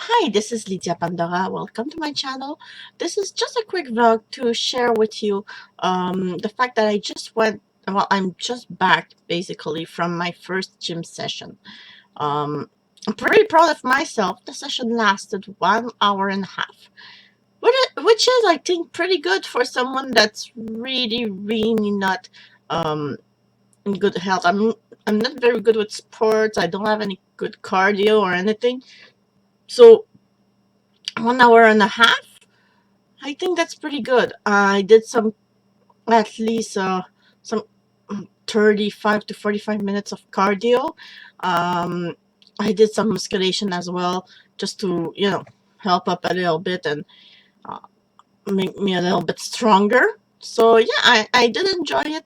Hi, this is Lydia Pandora. Welcome to my channel. This is just a quick vlog to share with you the fact that I'm just back basically from my first gym session. I'm pretty proud of myself. The session lasted 1 hour and a half, which is, I think, pretty good for someone that's really not um, in good health. I'm not very good with sports. I don't have any good cardio or anything. So 1 hour and a half, I think that's pretty good. I did at least some 35 to 45 minutes of cardio. Um, I did some musculation as well, just to help up a little bit and uh, make me a little bit stronger. So yeah, I did enjoy it.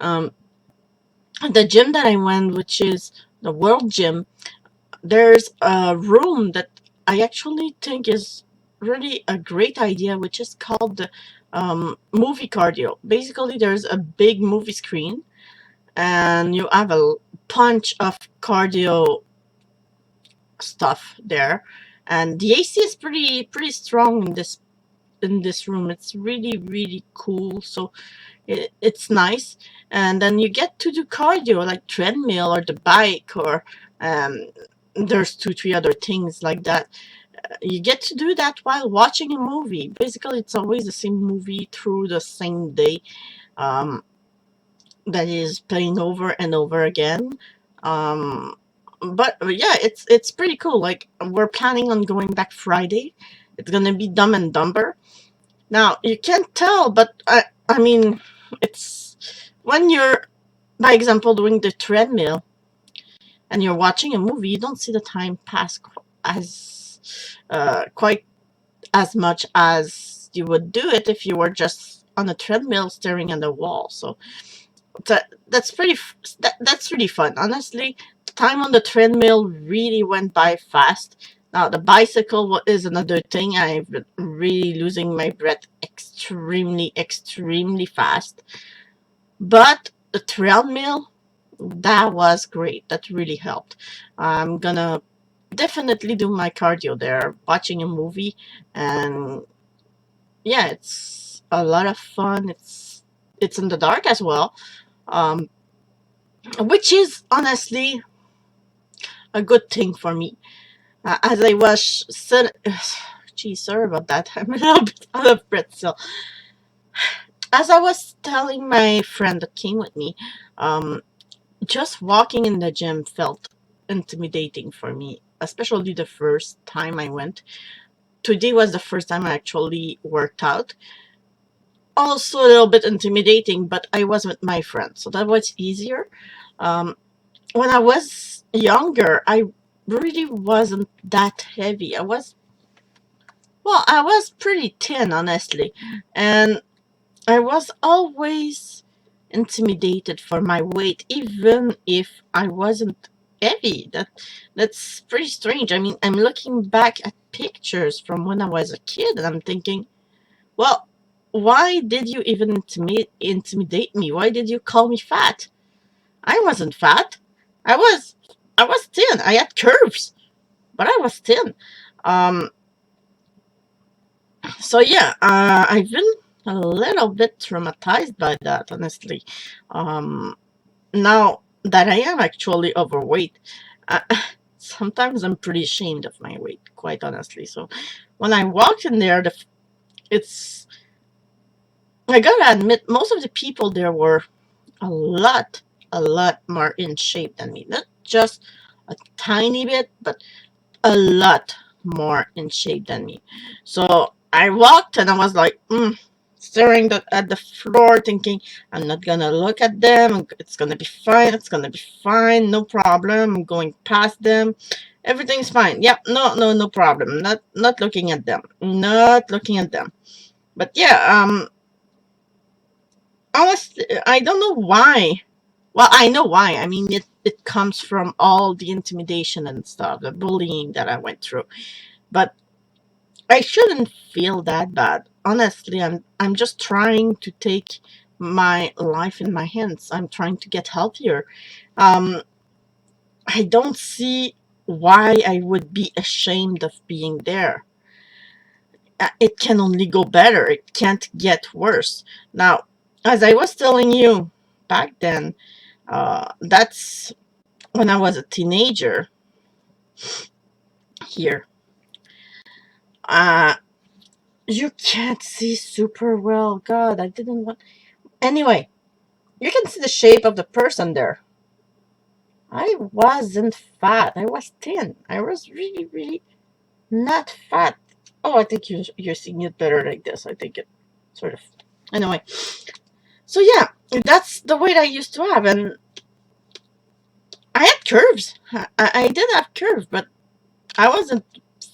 Um, the gym that I went, which is the World Gym, there's a room that I actually think is really a great idea, which is called the movie cardio. Basically, there's a big movie screen, and you have a bunch of cardio stuff there, and the AC is pretty strong in this room. It's really cool. So it's nice, and then you get to do cardio like treadmill or the bike or um, there's two three other things like that. You get to do that while watching a movie. Basically, it's always the same movie through the same day, um, that is playing over and over again. um, but yeah, it's pretty cool. Like, we're planning on going back Friday. It's gonna be Dumb and Dumber. Now, you can't tell, but I mean, it's when you're, by example, doing the treadmill and you're watching a movie, you don't see the time pass as quite as much as you would do it if you were just on a treadmill staring at the wall. So that's really fun. Honestly, time on the treadmill really went by fast. Now the bicycle is another thing. I've been really losing my breath extremely fast. But the treadmill, that was great. That really helped. I'm gonna definitely do my cardio there, watching a movie, and yeah, it's a lot of fun. It's in the dark as well, um, which is honestly a good thing for me. As I was sit, Geez, sorry about that. I'm a little bit out of breath still. As I was telling my friend that came with me, um, just walking in the gym felt intimidating for me, especially the first time I went. Today was the first time I actually worked out. Also a little bit intimidating, but I was with my friends, so that was easier. Um, when I was younger, I really wasn't that heavy. I was pretty thin, honestly, and I was always intimidated for my weight, even if I wasn't heavy. That's pretty strange. I mean, I'm looking back at pictures from when I was a kid, and I'm thinking, well, why did you even intimidate me? Why did you call me fat? I wasn't fat. I was I was thin. I had curves, but I was thin. Um, so yeah, I've been a little bit traumatized by that, honestly. Um, Now that I am actually overweight, uh, sometimes I'm pretty ashamed of my weight, quite honestly. So when I walked in there, it's I gotta admit, most of the people there were a lot, a lot more in shape than me. Not just a tiny bit, but a lot more in shape than me. So I walked and I was like, staring at the floor, thinking, I'm not gonna look at them. It's gonna be fine. It's gonna be fine. No problem. I'm going past them. Everything's fine. Yep. No problem. Not looking at them. Not looking at them. But yeah, honestly, I don't know why. Well, I know why. I mean, it comes from all the intimidation and stuff, the bullying that I went through. But I shouldn't feel that bad. Honestly, I'm just trying to take my life in my hands. I'm trying to get healthier. Um, I don't see why I would be ashamed of being there. It can only go better. It can't get worse. Now, as I was telling you back then, that's when I was a teenager here. Uh, you can't see super well. God, I didn't want. Anyway, you can see the shape of the person there. I wasn't fat. I was thin. I was really, really not fat. Oh, I think you're seeing it better like this. I think it sort of. Anyway, so yeah, that's the weight I used to have, and I had curves. I did have curves, but I wasn't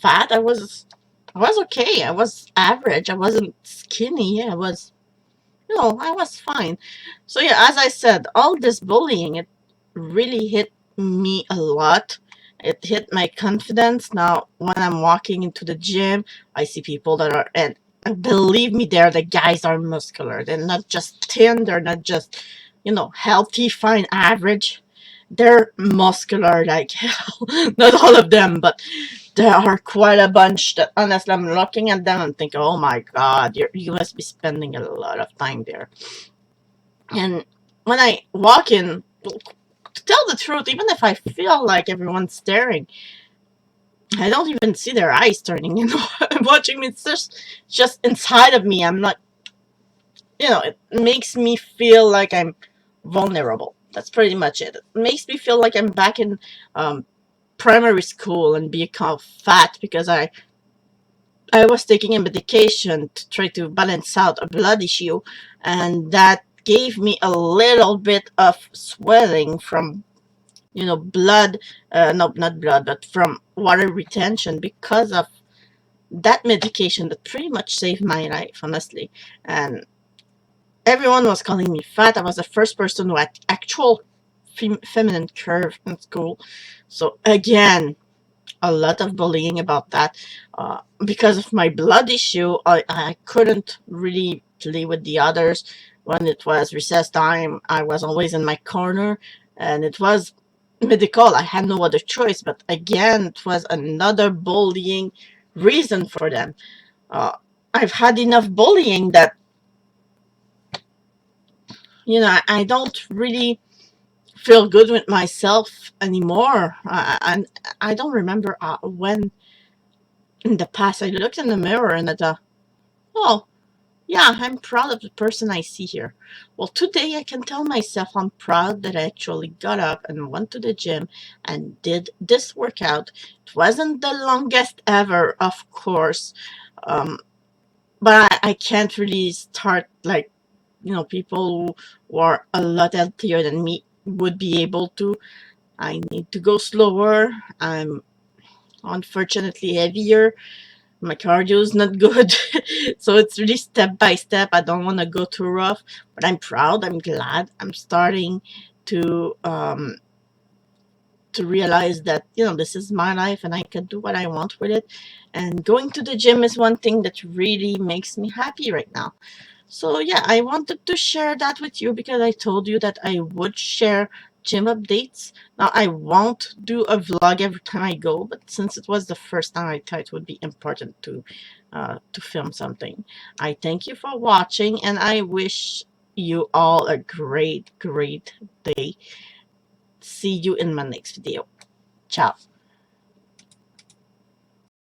fat. I was okay. I was average. I wasn't skinny. I was no, I was fine. So yeah, as I said, all this bullying, it really hit me a lot. It hit my confidence. Now, when I'm walking into the gym, I see people that are, and believe me, the guys are muscular. They're not just thin. They're not just, healthy, fine, average. They're muscular like hell. Not all of them, but there are quite a bunch that honestly I'm looking at them and thinking, oh my god, you must be spending a lot of time there. And when I walk in, to tell the truth, even if I feel like everyone's staring, I don't even see their eyes turning and watching me. It's just inside of me. I'm not, it makes me feel like I'm vulnerable. That's pretty much it. It makes me feel like I'm back in um, primary school and become fat because I was taking a medication to try to balance out a blood issue, and that gave me a little bit of swelling from, blood, no, not blood, but from water retention because of that medication that pretty much saved my life, honestly. And everyone was calling me fat. I was the first person who had actual feminine curve in school. So again, a lot of bullying about that. Because of my blood issue, I couldn't really play with the others. When it was recess time, I was always in my corner, and it was medical. I had no other choice, but again, it was another bullying reason for them. Uh, I've had enough bullying that, I don't really feel good with myself anymore. And I don't remember when in the past I looked in the mirror and I thought, oh, yeah, I'm proud of the person I see here. Well, today I can tell myself I'm proud that I actually got up and went to the gym and did this workout. It wasn't the longest ever, of course, um, but I can't really start like, people who are a lot healthier than me would be able to. I need to go slower. I'm unfortunately heavier. My cardio is not good. So it's really step by step. I don't want to go too rough, but I'm proud. I'm glad. I'm starting to realize that, this is my life and I can do what I want with it. And going to the gym is one thing that really makes me happy right now. So yeah, I wanted to share that with you because I told you that I would share gym updates. Now I won't do a vlog every time I go, but since it was the first time, I thought it would be important to film something. I thank you for watching, and I wish you all a great, great day. See you in my next video. Ciao.